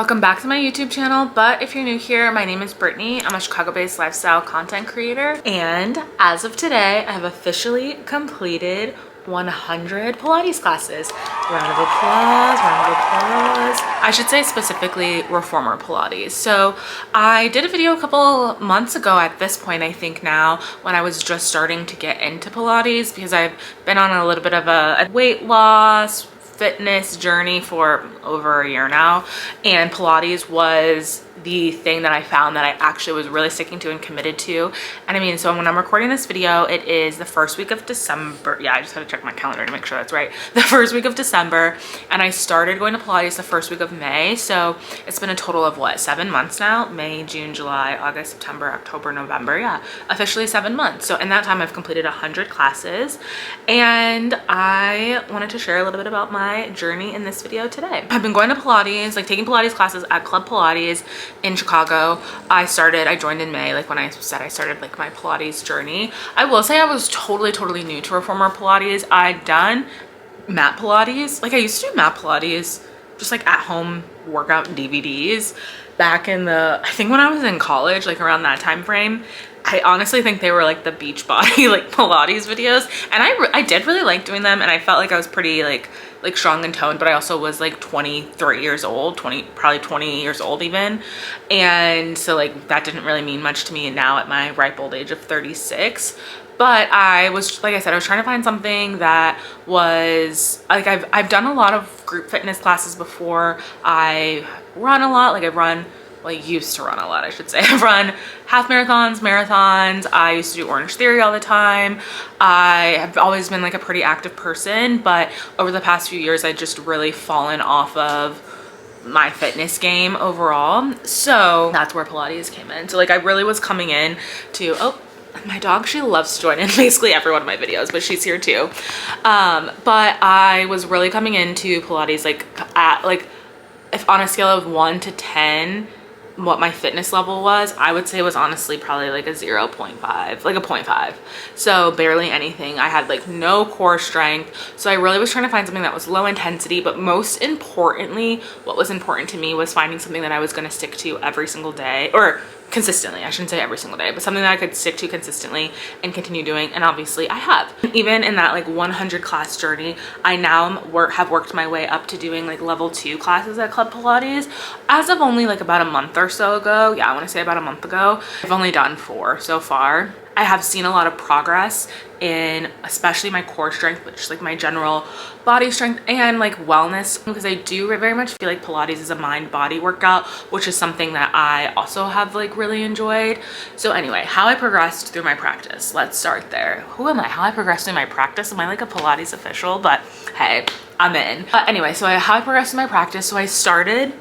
Welcome back to my YouTube channel, but if you're new here, my name is Brittany. I'm a Chicago-based lifestyle content creator, and as of today, I have officially completed 100 Pilates classes. Round of applause, round of applause. I should say specifically reformer Pilates. So I did a video a couple months ago at this point, I think now, when I was just starting to get into Pilates because I've been on a little bit of a weight loss, fitness journey for over a year now, and Pilates was the thing that I found that I actually was really sticking to and committed to. And I mean, so when I'm recording this video, it is the first week of December. Yeah, I just had to check my calendar to make sure that's right. The first week of December, and I started going to Pilates the first week of May. So it's been a total of what, 7 months now? May, June, July, August, September, October, November. Yeah, officially 7 months. So in that time, I've completed 100 classes, and I wanted to share a little bit about my journey in this video today. I've been going to Pilates, like taking Pilates classes at Club Pilates in Chicago. I joined in May, like when I said I started like my Pilates journey. I will say I was totally new to reformer Pilates. I'd done mat Pilates. Like I used to do mat Pilates, just like at home workout DVDs back in I think when I was in college, like around that time frame. I honestly think they were like the Beachbody like Pilates videos, and I did really like doing them, and I felt like I was pretty like strong and toned, but I also was like 23 years old, probably 20 years old even, and so like that didn't really mean much to me now at my ripe old age of 36. But I was, like I said, I was trying to find something that was like, I've done a lot of group fitness classes before. I run a lot, used to run a lot, I should say. I've run half marathons. I used to do Orange Theory all the time. I have always been like a pretty active person, but over the past few years, I just really fallen off of my fitness game overall. So that's where Pilates came in. So like I really was coming in to, oh, my dog, she loves to join in basically every one of my videos, but she's here too. But I was really coming into Pilates if on a scale of 1 to 10, what my fitness level was, I would say was honestly probably like a 0.5, like a 0.5. So barely anything. I had like no core strength. So I really was trying to find something that was low intensity, but most importantly, what was important to me was finding something that I was going to stick to every single day, or consistently. I shouldn't say every single day, but something that I could stick to consistently and continue doing. And obviously I have. Even in that like 100 class journey, I now have worked my way up to doing like level 2 classes at Club Pilates as of only like about a month or so ago. Yeah, I want to say about a month ago. I've only done 4 so far. I have seen a lot of progress in especially my core strength, but just like my general body strength and like wellness, because I do very much feel like Pilates is a mind-body workout, which is something that I also have like really enjoyed. So anyway, how I progressed through my practice. Let's start there. Who am I? How I progressed through my practice? Am I like a Pilates official? But hey, I'm in. Anyway, so how I progressed in my practice. So I started,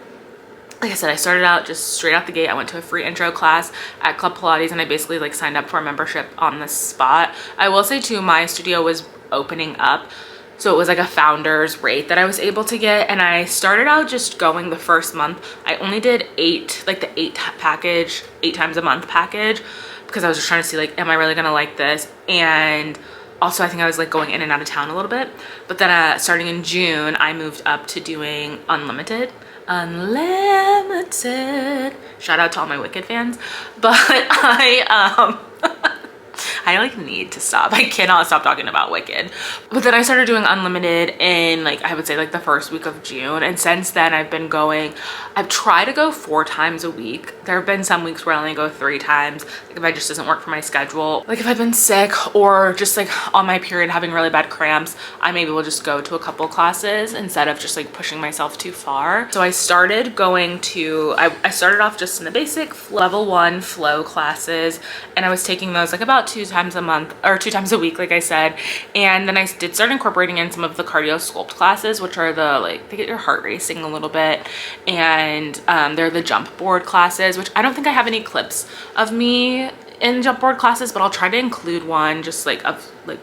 like I said, I started out just straight out the gate. I went to a free intro class at Club Pilates, and I basically like signed up for a membership on the spot. I will say too, my studio was opening up, so it was like a founder's rate that I was able to get. And I started out just going the first month. I only did 8, like the 8 times a month package, because I was just trying to see like, am I really gonna like this? And also I think I was like going in and out of town a little bit. But then starting in June, I moved up to doing unlimited. Shout out to all my Wicked fans. But I like need to stop. I cannot stop talking about Wicked. But then I started doing unlimited in like, I would say like the first week of June. And since then I've tried to go 4 times a week. There have been some weeks where I only go 3 times. Like if it just doesn't work for my schedule. Like if I've been sick or just like on my period having really bad cramps, I maybe will just go to a couple classes instead of just like pushing myself too far. So I started going to, I started off just in the basic level 1 flow classes, and I was taking those like about 2 times a month or 2 times a week, like I said. And then I did start incorporating in some of the cardio sculpt classes, which are the like, they get your heart racing a little bit. And they're the jump board classes, which I don't think I have any clips of me in jump board classes, but I'll try to include one just like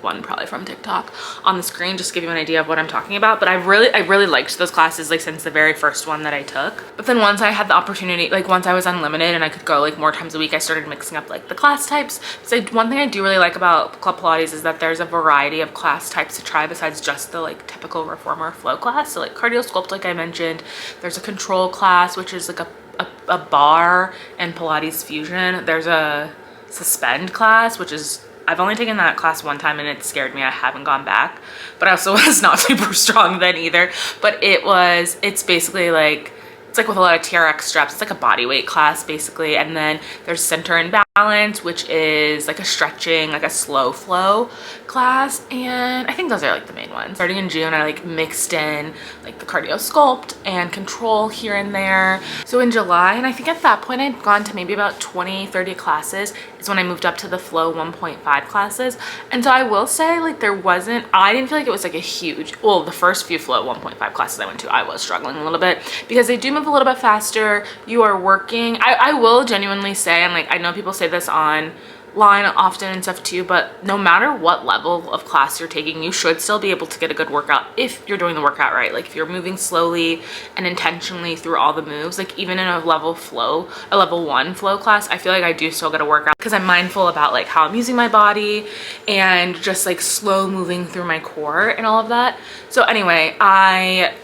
one probably from TikTok on the screen, just to give you an idea of what I'm talking about. But I really liked those classes like since the very first one that I took. But then once I had the opportunity, like once I was unlimited and I could go like more times a week, I started mixing up like the class types. So one thing I do really like about Club Pilates is that there's a variety of class types to try besides just the like typical reformer flow class. So like cardio sculpt, like I mentioned, there's a control class, which is like a bar and Pilates fusion. There's a suspend class, which is, I've only taken that class one time and it scared me. I haven't gone back, but I also was not super strong then either. But it's basically like, it's like with a lot of TRX straps. It's like a body weight class basically. And then there's center and balance, which is like a stretching, like a slow flow class. And I think those are like the main ones. Starting in June, I like mixed in like the cardio sculpt and control here and there. So in July, and I think at that point I'd gone to maybe about 20-30 classes, is when I moved up to the flow 1.5 classes. And so I will say like I didn't feel like it was like a huge, well, the first few flow 1.5 classes I went to, I was struggling a little bit because they do move a little bit faster. You are working, I will genuinely say, and like I know people say this online often and stuff too, but no matter what level of class you're taking, you should still be able to get a good workout if you're doing the workout right. Like if you're moving slowly and intentionally through all the moves, like even in a level 1 flow class, I feel like I do still get a workout because I'm mindful about like how I'm using my body and just like slow moving through my core and all of that. So anyway, I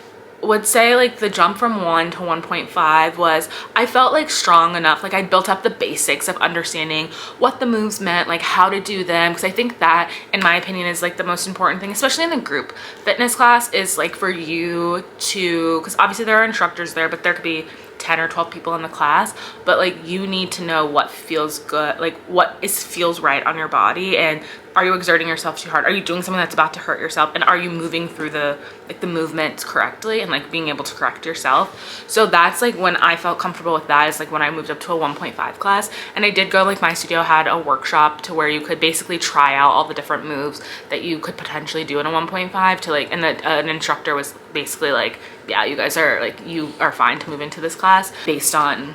would say like the jump from 1 to 1.5 was, I felt like strong enough, like I built up the basics of understanding what the moves meant, like how to do them, because I think that in my opinion is like the most important thing, especially in the group fitness class, is like for you to, because obviously there are instructors there, but there could be 10 or 12 people in the class, but like you need to know what feels good, like feels right on your body, and are you exerting yourself too hard? Are you doing something that's about to hurt yourself? And are you moving through the movements correctly and like being able to correct yourself? So that's like when I felt comfortable with that, is like when I moved up to a 1.5 class. And I did go, like my studio had a workshop to where you could basically try out all the different moves that you could potentially do in a 1.5 to like, and an instructor was basically like, yeah, you guys are like, you are fine to move into this class based on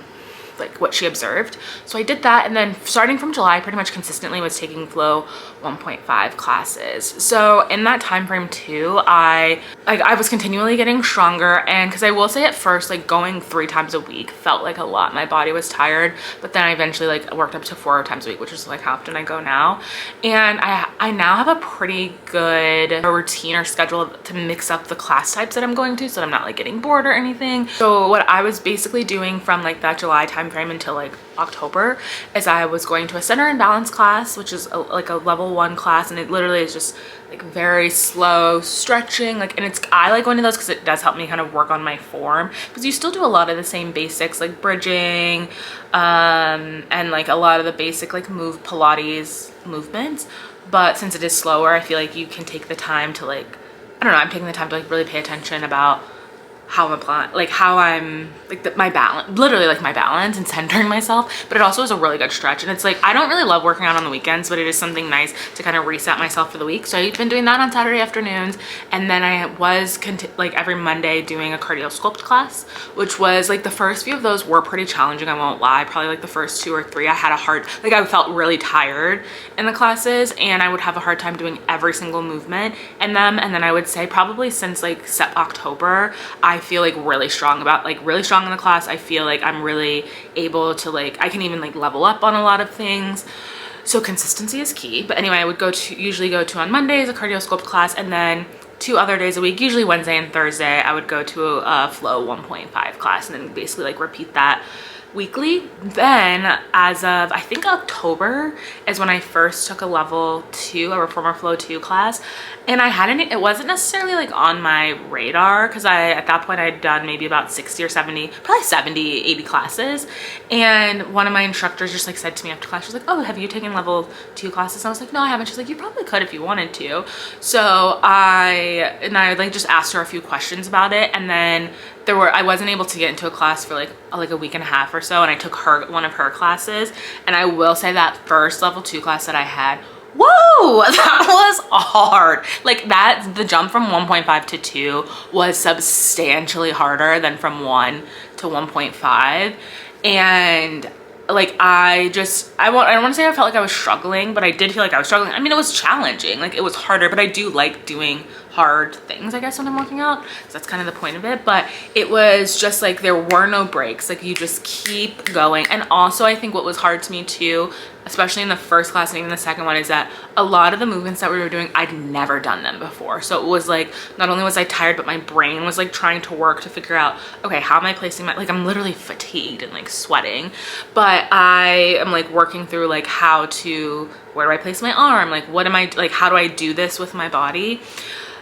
like what she observed. So I did that, and then starting from July, pretty much consistently was taking flow 1.5 classes. So in that time frame too, I was continually getting stronger, and because I will say at first, like going 3 times a week felt like a lot. My body was tired, but then I eventually like worked up to 4 times a week, which is like how often I go now. And I now have a pretty good routine or schedule to mix up the class types that I'm going to, so that I'm not like getting bored or anything. So what I was basically doing from like that July time frame until like October is I was going to a center and balance class, which is like a level 1 class, and it literally is just like very slow stretching, like, and I like going to those because it does help me kind of work on my form, because you still do a lot of the same basics like bridging and like a lot of the basic like Pilates movements, but since it is slower, I feel like you can take the time to like, I don't know, I'm taking the time to like really pay attention about how I'm applying, like how I'm like my balance, literally like my balance and centering myself. But it also is a really good stretch, and it's like I don't really love working out on the weekends, but it is something nice to kind of reset myself for the week. So I've been doing that on Saturday afternoons, and then I was like every Monday doing a cardio sculpt class, which was like the first few of those were pretty challenging, I won't lie. Probably like the first 2 or 3 I had a hard, like I felt really tired in the classes, and I would have a hard time doing every single movement in them. And then I would say probably since like October, I feel like really strong in the class. I feel like I'm really able to like, I can even like level up on a lot of things. So consistency is key. But anyway, I would usually go to on Mondays a cardio sculpt class, and then 2 other days a week, usually Wednesday and Thursday, I would go to a flow 1.5 class, and then basically like repeat that weekly. Then as of I think October is when I first took a level 2, a reformer flow 2 class, and it wasn't necessarily like on my radar, because at that point I'd done maybe about 60 or 70, probably 70, 80 classes. And one of my instructors just like said to me after class, she's like, oh, have you taken level 2 classes? And I was like, no, I haven't. She's like, you probably could if you wanted to. So I like just asked her a few questions about it, and then I wasn't able to get into a class for like a week and a half or so, and I took one of her classes. And I will say that first level 2 class that I had, whoa, that was hard. Like the jump from 1.5 to 2 was substantially harder than from 1 to 1.5. And like I don't want to say I felt like I was struggling, but I did feel like I was struggling. I mean, it was challenging, like it was harder, but I do like doing hard things, I guess, when I'm working out. So that's kind of the point of it. But it was just like there were no breaks, like you just keep going. And also I think what was hard to me too, especially in the first class and even the second one, is that a lot of the movements that we were doing, I'd never done them before. So it was like, not only was I tired, but my brain was like trying to work to figure out, okay, how am I placing my, like I'm literally fatigued and like sweating, but I am like working through like how to, where do I place my arm? Like, what am I, like, how do I do this with my body?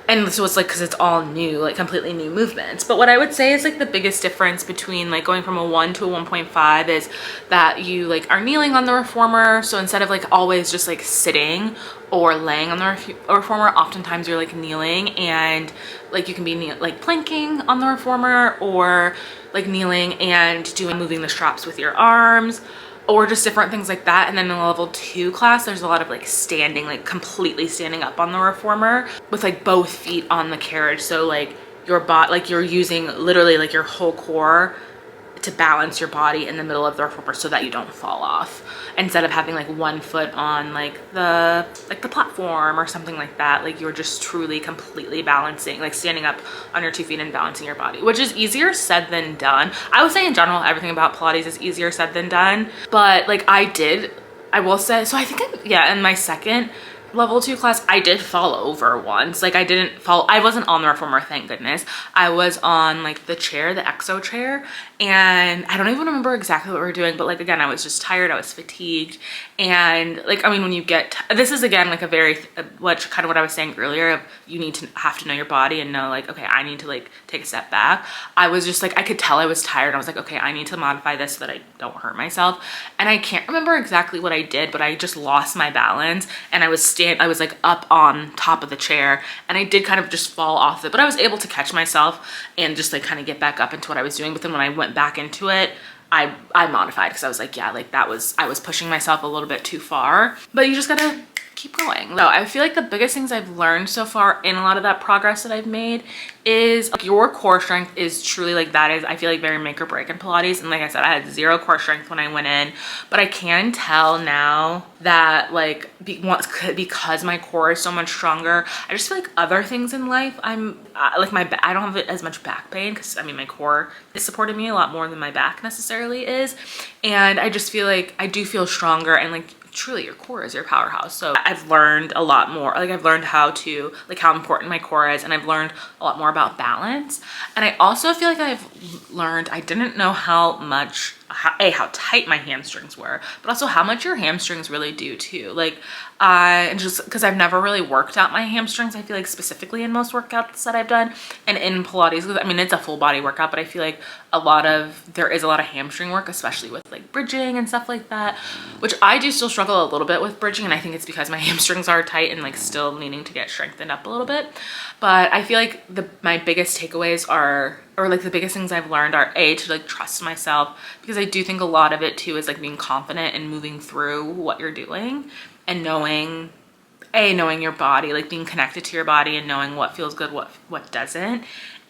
And so it's like, because it's all new, like completely new movements. But what I would say is like the biggest difference between like going from a 1 to a 1.5 is that you like are kneeling on the reformer. So instead of like always just like sitting or laying on the reformer, oftentimes you're like kneeling, and like you can be like planking on the reformer, or like kneeling and moving the straps with your arms, or just different things like that. And then in the level 2 class, there's a lot of like standing, like completely standing up on the reformer with like both feet on the carriage. So like your body, like you're using literally like your whole core to balance your body in the middle of the reformer so that you don't fall off, instead of having like one foot on like the platform or something like that. Like you're just truly completely balancing, like standing up on your 2 feet and balancing your body, which is easier said than done. I would say in general everything about Pilates is easier said than done, but like I will say, so I think in my second level 2 class, I did fall over once. Like I wasn't on the reformer, thank goodness. I was on like the chair, the exo chair, and I don't even remember exactly what we were doing, but like again, I was just tired, I was fatigued. And like, I mean, when you get, this is again like a very, what I was saying earlier, of you need to have to know your body and know like, okay, I need to like take a step back. I was just like, I could tell I was tired. I was like, okay, I need to modify this so that I don't hurt myself. And I can't remember exactly what I did, but I just lost my balance, and I was like up on top of the chair, and I did kind of just fall off it, but I was able to catch myself and just like kind of get back up into what I was doing. But then when I went back into it, I modified, because I was like, yeah, like I was pushing myself a little bit too far. But you just gotta keep going. So I feel like the biggest things I've learned so far in a lot of that progress that I've made is like, your core strength is truly like, that is, I feel like, very make or break in Pilates. And like I said, I had 0 core strength when I went in, but I can tell now that like because my core is so much stronger, I just feel like other things in life, like I don't have as much back pain, because I mean my core is supporting me a lot more than my back necessarily is. And I just feel like I do feel stronger, and like truly your core is your powerhouse. So I've learned a lot more. Like I've learned how important my core is, and I've learned a lot more about balance. And I also feel like I've learned, I didn't know how tight my hamstrings were, but also how much your hamstrings really do too. Like just because I've never really worked out my hamstrings, I feel like specifically in most workouts that I've done, and in Pilates, I mean, it's a full body workout, but I feel like there is a lot of hamstring work, especially with like bridging and stuff like that, which I do still struggle a little bit with bridging. And I think it's because my hamstrings are tight and like still needing to get strengthened up a little bit. But I feel like my biggest takeaways are, or like the biggest things I've learned are, to like trust myself, because I do think a lot of it too is like being confident and moving through what you're doing, and knowing your body, like being connected to your body and knowing what feels good, what doesn't.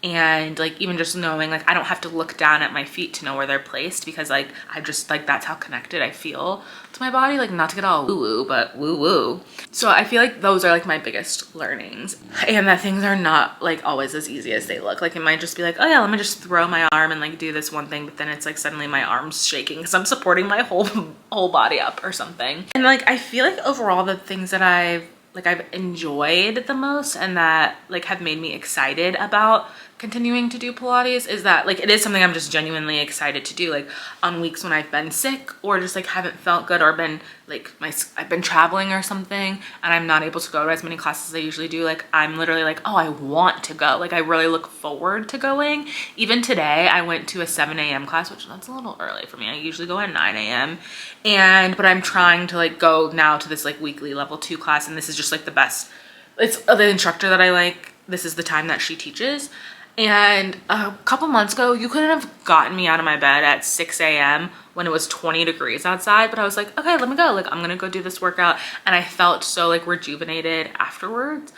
And like even just knowing like I don't have to look down at my feet to know where they're placed, because like I just like, that's how connected I feel to my body. Like, not to get all woo woo, but woo woo. So I feel like those are like my biggest learnings, and that things are not like always as easy as they look. Like it might just be like, oh yeah, let me just throw my arm and like do this one thing, but then it's like suddenly my arm's shaking because I'm supporting my whole body up or something. And like I feel like overall the things that I've enjoyed the most, and that like have made me excited about continuing to do Pilates, is that like it is something I'm just genuinely excited to do. Like on weeks when I've been sick, or just like haven't felt good, or been like I've been traveling or something, and I'm not able to go to as many classes as I usually do, like I'm literally like, oh, I want to go. Like I really look forward to going. Even today I went to a 7 a.m. class, which that's a little early for me. I usually go at 9 a.m. but I'm trying to like go now to this like weekly level 2 class, and this is just like the best. It's the instructor that I like. This is the time that she teaches. And a couple months ago, you couldn't have gotten me out of my bed at 6 a.m. when it was 20 degrees outside, but I was like, okay, let me go. Like, I'm gonna go do this workout. And I felt so like rejuvenated afterwards.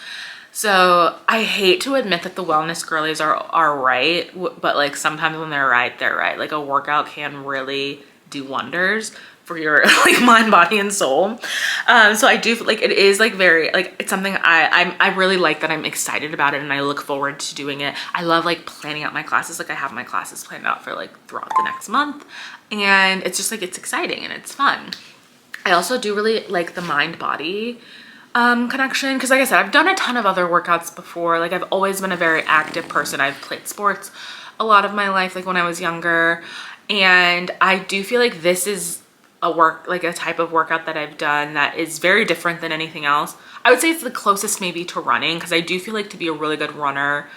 So I hate to admit that the wellness girlies are right, but like sometimes when they're right, they're right. Like a workout can really do wonders for your like mind, body, and soul. So I do like it is like very like it's something I really like, that I'm excited about it and I look forward to doing it. I love like planning out my classes. Like I have my classes planned out for like throughout the next month, and it's just like it's exciting and it's fun. I also do really like the mind body connection, because like I said, I've done a ton of other workouts before. Like I've always been a very active person. I've played sports a lot of my life, like when I was younger, and I do feel like this is a type of workout that I've done that is very different than anything else. I would say it's the closest maybe to running, because I do feel like to be a really good runner,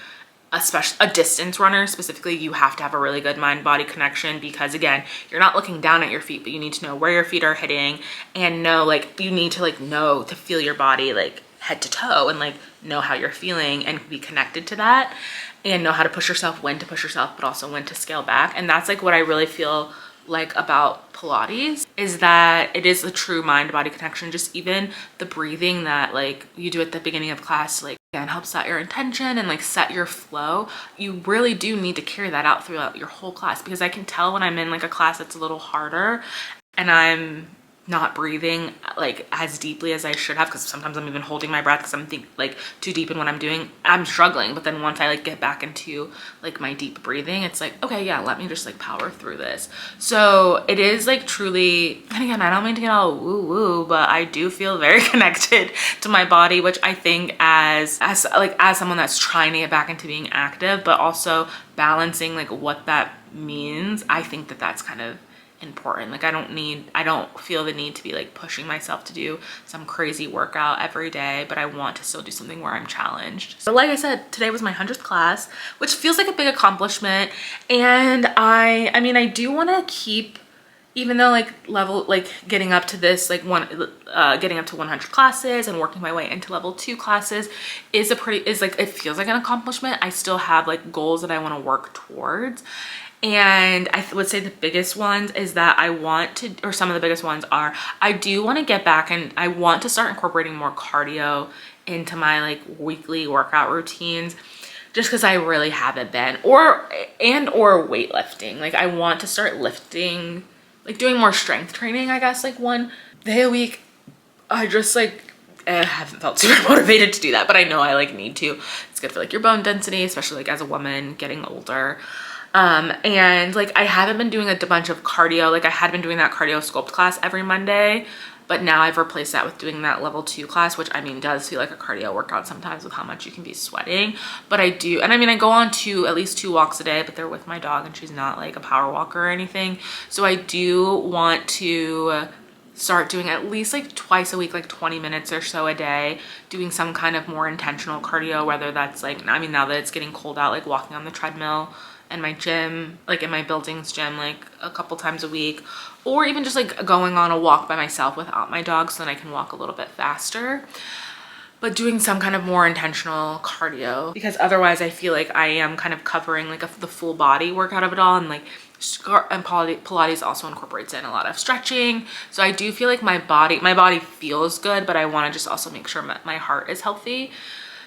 especially a distance runner specifically, you have to have a really good mind-body connection, because again, you're not looking down at your feet, but you need to know where your feet are hitting, and know like you need to like know to feel your body like head to toe, and like know how you're feeling and be connected to that, and know how to push yourself, when to push yourself, but also when to scale back. And that's like what I really feel like about Pilates, is that it is a true mind-body connection. Just even the breathing that like you do at the beginning of class, like again, helps set your intention and like set your flow. You really do need to carry that out throughout your whole class, because I can tell when I'm in like a class that's a little harder and I'm not breathing like as deeply as I should have, because sometimes I'm even holding my breath because I'm like too deep in what I'm doing. I'm struggling, but then once I like get back into like my deep breathing, it's like, okay, yeah, let me just like power through this. So it is like truly, and again, I don't mean to get all woo woo, but I do feel very connected to my body, which I think as someone that's trying to get back into being active, but also balancing like what that means, I think that that's kind of important. Like I don't feel the need to be like pushing myself to do some crazy workout every day, but I want to still do something where I'm challenged. So like I said, today was my 100th class, which feels like a big accomplishment. And I mean, I do want to keep, even though getting up to this getting up to 100 classes and working my way into level 2 classes is it feels like an accomplishment. I still have like goals that I want to work towards. And I would say the biggest ones is that some of the biggest ones are, I do want to get back and I want to start incorporating more cardio into my like weekly workout routines, just because I really haven't been, or weightlifting. Like I want to start lifting, like doing more strength training, I guess, like 1 day a week. I just like haven't felt super motivated to do that, but I know I like need to. It's good for like your bone density, especially like as a woman getting older. And like I haven't been doing a bunch of cardio. Like I had been doing that cardio sculpt class every Monday, but now I've replaced that with doing that level 2 class, which I mean does feel like a cardio workout sometimes with how much you can be sweating. But I do, and I mean I go on at least 2 walks a day, but they're with my dog and she's not like a power walker or anything. So I do want to start doing at least like twice a week, like 20 minutes or so a day, doing some kind of more intentional cardio, whether that's like, I mean now that it's getting cold out, like walking on the treadmill in my gym, like in my building's gym, like a couple times a week, or even just like going on a walk by myself without my dog so then I can walk a little bit faster. But doing some kind of more intentional cardio, because otherwise I feel like I am kind of covering like the full body workout of it all. And like Pilates also incorporates in a lot of stretching, so I do feel like my body feels good, but I want to just also make sure my heart is healthy,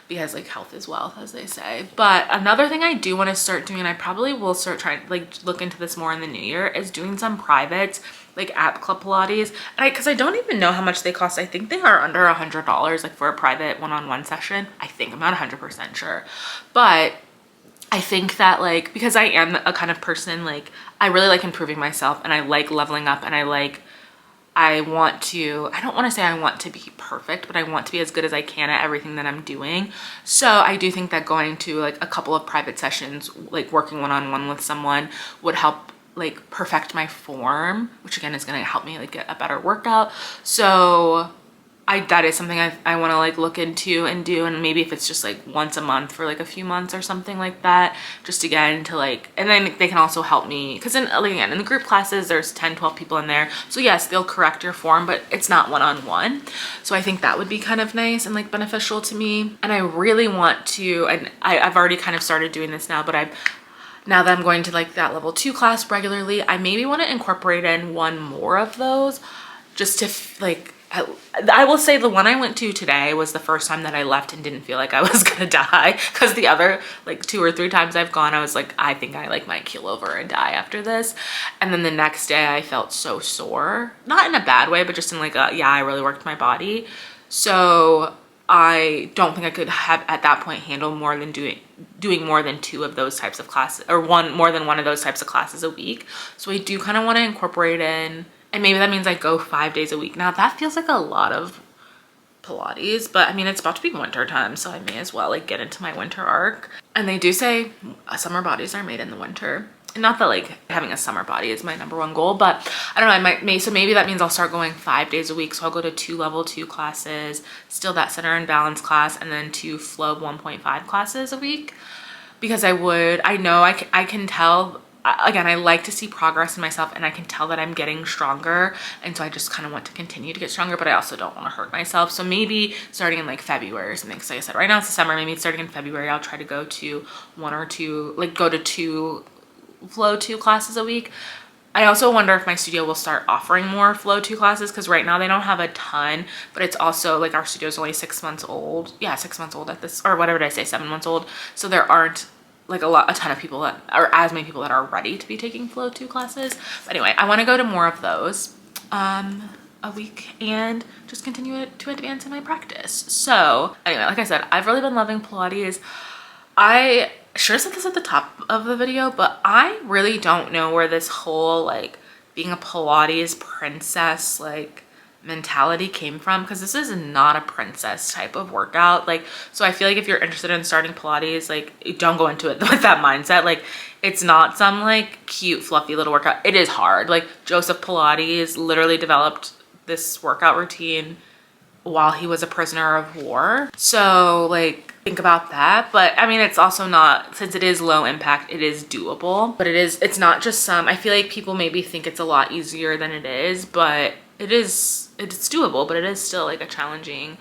because like health is wealth, as they say. But another thing I do want to start doing, and I probably will start trying like look into this more in the new year, is doing some privates like at Club Pilates. And because I don't even know how much they cost. I think they are under $100 like for a private one-on-one session. I think, I'm not 100% sure, but I think that like, because I am a kind of person, like I really like improving myself and I like leveling up, and I don't want to say I want to be perfect, but I want to be as good as I can at everything that I'm doing. So I do think that going to like a couple of private sessions, like working one-on-one with someone, would help like perfect my form, which again is going to help me like get a better workout. So that is something I want to like look into and do, and maybe if it's just like once a month for like a few months or something like that, just to get into like, and then they can also help me, because in the group classes there's 10-12 people in there, so yes, they'll correct your form, but it's not one-on-one. So I think that would be kind of nice and like beneficial to me. And I really want to, and I've already kind of started doing this now, but now that I'm going to like that level 2 class regularly, I maybe want to incorporate in one more of those, just to like, I will say the one I went to today was the first time that I left and didn't feel like I was gonna die, because the other like 2 or 3 times I've gone, I was like, I think I like might keel over and die after this. And then the next day I felt so sore, not in a bad way, but just in like a, yeah, I really worked my body. So I don't think I could have at that point handle more than doing more than 2 of those types of classes, or more than one of those types of classes a week. So I do kind of want to incorporate in, and maybe that means I go 5 days a week. Now that feels like a lot of Pilates, but I mean, it's about to be winter time, so I may as well like get into my winter arc. And they do say summer bodies are made in the winter. Not that like having a summer body is my #1 goal, but I don't know, so maybe that means I'll start going 5 days a week. So I'll go to 2 level 2 classes, still that center and balance class, and then 2 flow 1.5 classes a week. Because I know I can tell, again, I like to see progress in myself, and I can tell that I'm getting stronger. And so I just kind of want to continue to get stronger, but I also don't want to hurt myself. So maybe starting in like February or something, because like I said, right now it's the summer, maybe starting in February, I'll try to go to 1 or 2, like go to 2 flow 2 classes a week. I also wonder if my studio will start offering more flow 2 classes, because right now they don't have a ton, but it's also like our studio is only 6 months old. Yeah, 6 months old at this, or whatever did I say, 7 months old. So there aren't like a ton of people that are, as many people that are ready to be taking flow 2 classes. But anyway, I want to go to more of those a week and just continue to advance in my practice. So anyway, like I said, I've really been loving Pilates. I should have said this at the top of the video, but I really don't know where this whole like being a Pilates princess like mentality came from, because this is not a princess type of workout. Like, so I feel like if you're interested in starting Pilates, like don't go into it with that mindset. Like, it's not some like cute fluffy little workout. It is hard. Like, Joseph Pilates literally developed this workout routine while he was a prisoner of war. So like, think about that. But I mean, it's also not, since it is low impact, it is doable. But it's not just I feel like people maybe think it's a lot easier than it is, but it's doable, but it is still like a challenging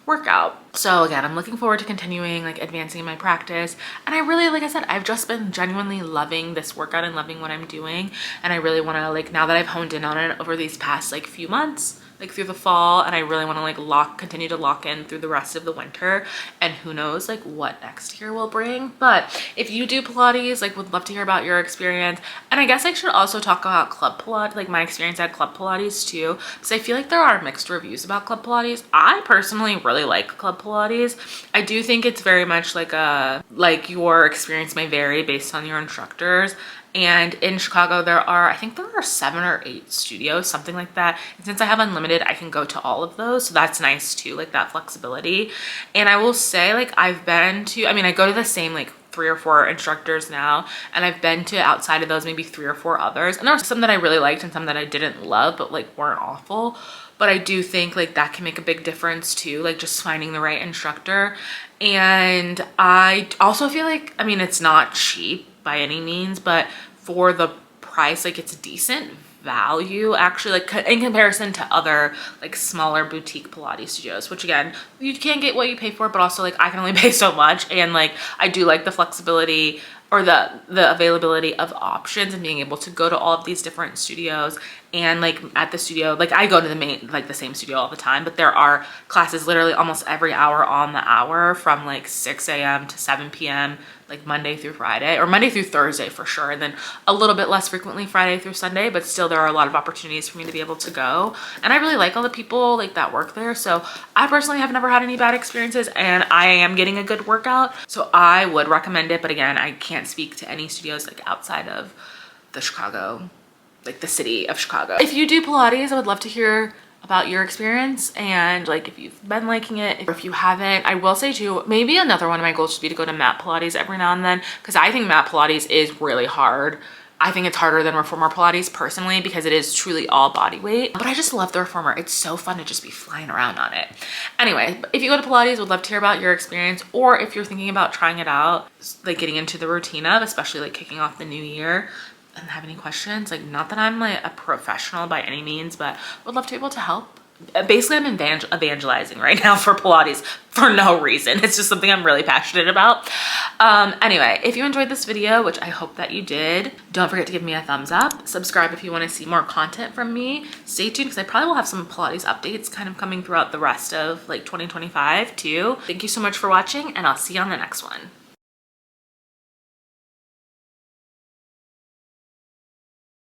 workout. So again, I'm looking forward to continuing like advancing my practice. And I really, like I said, I've just been genuinely loving this workout and loving what I'm doing. And I really want to, like, now that I've honed in on it over these past like few months, like through the fall, and I really want to like continue to lock in through the rest of the winter, and who knows like what next year will bring. But if you do Pilates, like, would love to hear about your experience. And I guess I should also talk about Club Pilates, like my experience at Club Pilates too, because I feel like there are mixed reviews about Club Pilates. I personally really like Club Pilates. I do think it's very much like your experience may vary based on your instructors. And in Chicago, I think there are 7 or 8 studios, something like that. And since I have unlimited, I can go to all of those. So that's nice too, like that flexibility. And I will say, like, I go to the same like 3 or 4 instructors now, and I've been to, outside of those, maybe 3 or 4 others. And there were some that I really liked and some that I didn't love, but like weren't awful. But I do think like that can make a big difference too, like just finding the right instructor. And I also feel like, I mean, it's not cheap by any means, but for the price, like, it's decent value actually, like in comparison to other like smaller boutique Pilates studios, which again, you can get what you pay for, but also like I can only pay so much. And like, I do like the flexibility or the availability of options and being able to go to all of these different studios. And like at the studio, like I go to the same studio all the time, but there are classes literally almost every hour on the hour, from like 6 a.m. to 7 p.m. like Monday through Friday, or Monday through Thursday for sure. And then a little bit less frequently Friday through Sunday, but still there are a lot of opportunities for me to be able to go. And I really like all the people like that work there. So I personally have never had any bad experiences, and I am getting a good workout. So I would recommend it. But again, I can't speak to any studios like outside of the Chicago, like the city of Chicago. If you do Pilates, I would love to hear about your experience, and like if you've been liking it, or if you haven't. I will say too, maybe another one of my goals should be to go to mat Pilates every now and then, because I think mat Pilates is really hard. I think it's harder than reformer Pilates personally, because it is truly all body weight, but I just love the reformer. It's so fun to just be flying around on it. Anyway, if you go to Pilates, would love to hear about your experience, or if you're thinking about trying it out, like getting into the routine of, especially like kicking off the new year, and have any questions. Like, not that I'm like a professional by any means, but would love to be able to help basically I'm evangelizing right now for Pilates for no reason. It's just something I'm really passionate about. Anyway, if you enjoyed this video, which I hope that you did, don't forget to give me a thumbs up. Subscribe if you want to see more content from me. Stay tuned because I probably will have some Pilates updates kind of coming throughout the rest of like 2025 too. Thank you so much for watching, and I'll see you on the next one.